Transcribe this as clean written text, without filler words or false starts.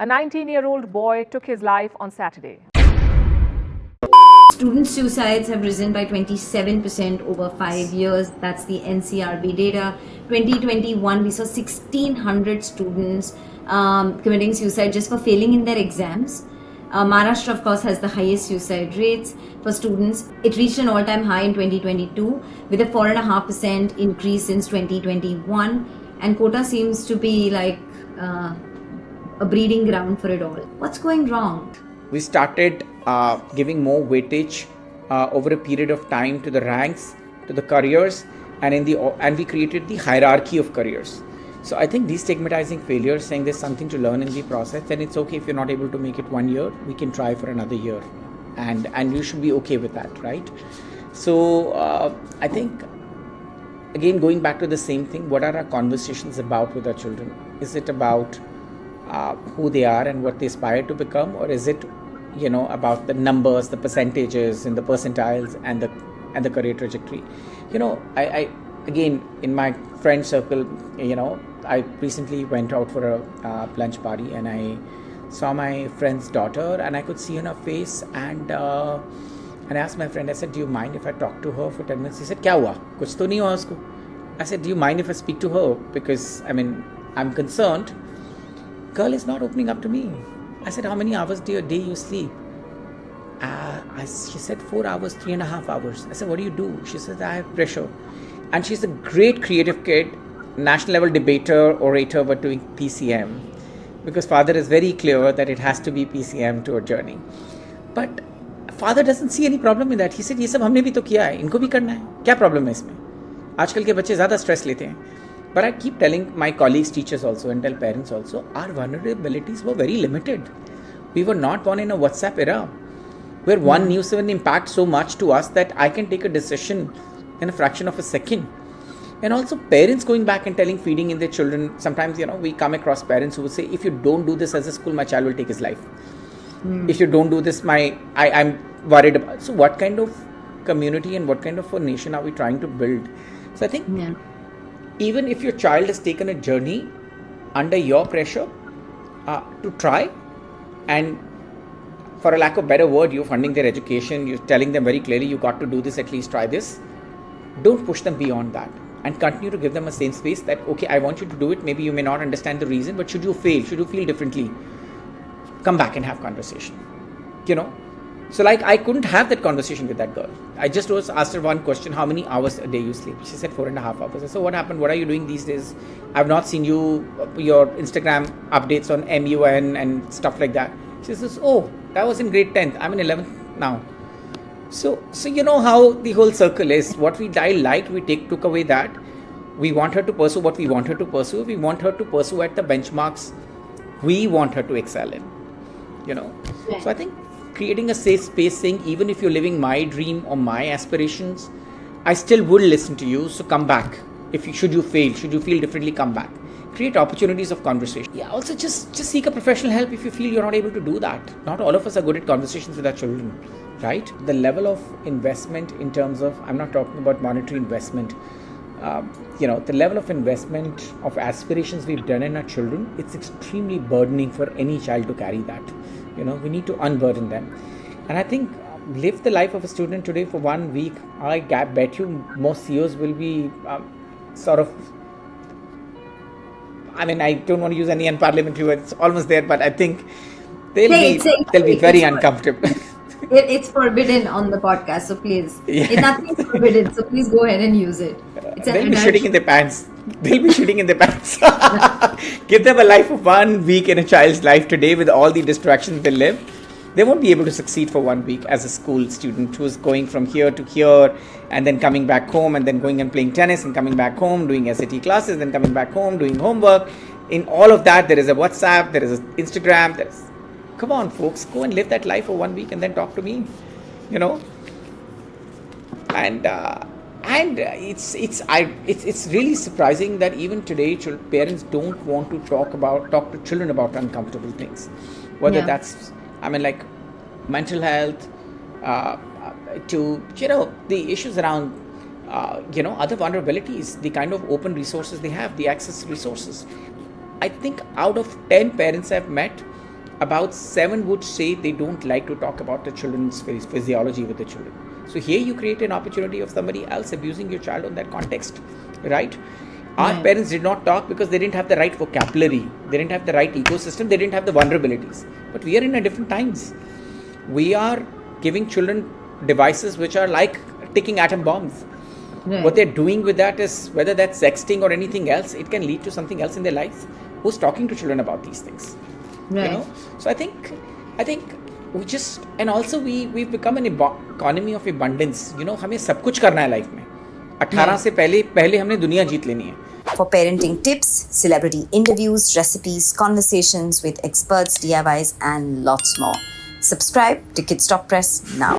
A 19-year-old boy took his life on Saturday. Student suicides have risen by 27% over 5 years. That's the NCRB data. 2021, we saw 1,600 students committing suicide just for failing in their exams. Maharashtra, of course, has the highest suicide rates for students. It reached an all-time high in 2022 with a 4.5% increase since 2021. And Kota seems to be like a breeding ground for it all. What's going wrong? We started giving more weightage over a period of time to the ranks, to the careers, and we created the hierarchy of careers. So I think destigmatizing failure, saying there's something to learn in the process, then it's okay if you're not able to make it 1 year, we can try for another year, and you should be okay with that, right? So I think, again, going back to the same thing, what are our conversations about with our children? Is it about who they are and what they aspire to become, or is it about the numbers, the percentages and the percentiles and the career trajectory? I again, in my friend circle, I recently went out for a lunch party and I saw my friend's daughter and I could see on her face, and I asked my friend, I said, do you mind if I talk to her for 10 minutes? He said, kya hua? Kuch to nahi hua usko. I said, do you mind if I speak to her? Because I'm concerned. Girl is not opening up to me. I said, how many hours a day you sleep? She said 4 hours, 3.5 hours. I said, what do you do? She said, I have pressure. And she's a great creative kid, national level debater, orator, but doing PCM. Because father is very clear that it has to be PCM to a journey. But father doesn't see any problem in that. He said, ये सब हमने भी तो किया है, इनको भी करना है. क्या problem है इसमें? आजकल के बच्चे ज़्यादा stress लेते हैं. But I keep telling my colleagues, teachers also, and tell parents also, our vulnerabilities were very limited. We were not born in a WhatsApp era, where one news event impacts so much to us that I can take a decision in a fraction of a second. And also parents going back and feeding in their children. Sometimes, we come across parents who will say, if you don't do this as a school, my child will take his life. If you don't do this, I'm worried about. So what kind of community and what kind of a nation are we trying to build? So I think even if your child has taken a journey under your pressure to try, and for a lack of better word, you're funding their education, you're telling them very clearly, you got to do this, at least try this. Don't push them beyond that, and continue to give them a safe space that, okay, I want you to do it. Maybe you may not understand the reason, but should you fail, should you feel differently, come back and have conversation. So I couldn't have that conversation with that girl. I just asked her one question, how many hours a day you sleep? She said 4.5 hours. I said, what happened? What are you doing these days? I've not seen your Instagram updates on MUN and stuff like that. She says, oh, that was in grade 10th. I'm in 11th now. So you know how the whole circle is. What we liked, we took away that. We want her to pursue what we want her to pursue. We want her to pursue at the benchmarks we want her to excel in. So I think creating a safe space, saying, even if you're living my dream or my aspirations, I still would listen to you. So come back. Should you fail, should you feel differently, come back. Create opportunities of conversation. Yeah, also just seek a professional help if you feel you're not able to do that. Not all of us are good at conversations with our children, right? The level of investment in terms of, I'm not talking about monetary investment, the level of investment of aspirations we've done in our children, it's extremely burdening for any child to carry that. We need to unburden them. And I think live the life of a student today for 1 week. I bet you most CEOs will be I don't want to use any unparliamentary words, it's almost there, but I think they'll be very uncomfortable. It's forbidden on the podcast, so please. It's nothing forbidden, so please go ahead and use it. They'll be shitting in their pants. Give them a life of 1 week in a child's life today with all the distractions they live. They won't be able to succeed for 1 week as a school student who's going from here to here and then coming back home and then going and playing tennis and coming back home, doing SAT classes, then coming back home, doing homework. In all of that, there is a WhatsApp, there is an Instagram, come on, folks, go and live that life for 1 week and then talk to me, And it's really surprising that even today parents don't want to talk to children about uncomfortable things, whether that's mental health, to the issues around other vulnerabilities, the kind of open resources they have, the access resources. I think out of 10 parents I've met, about 7 would say they don't like to talk about the children's physiology with the children. So here you create an opportunity of somebody else abusing your child on that context, right? Our parents did not talk because they didn't have the right vocabulary, they didn't have the right ecosystem, they didn't have the vulnerabilities. But we are in a different times. We are giving children devices which are like ticking atom bombs. Right. What they're doing with that is, whether that's sexting or anything else, it can lead to something else in their life. Who's talking to children about these things? Right. You know? So I think we just, and also we've become an economy of abundance. You know, हमें सब कुछ करना है life में. 18 से पहले हमने दुनिया जीत लेनी है. For parenting tips, celebrity interviews, recipes, conversations with experts, DIYs, and lots more. Subscribe to Kids Talk Press now.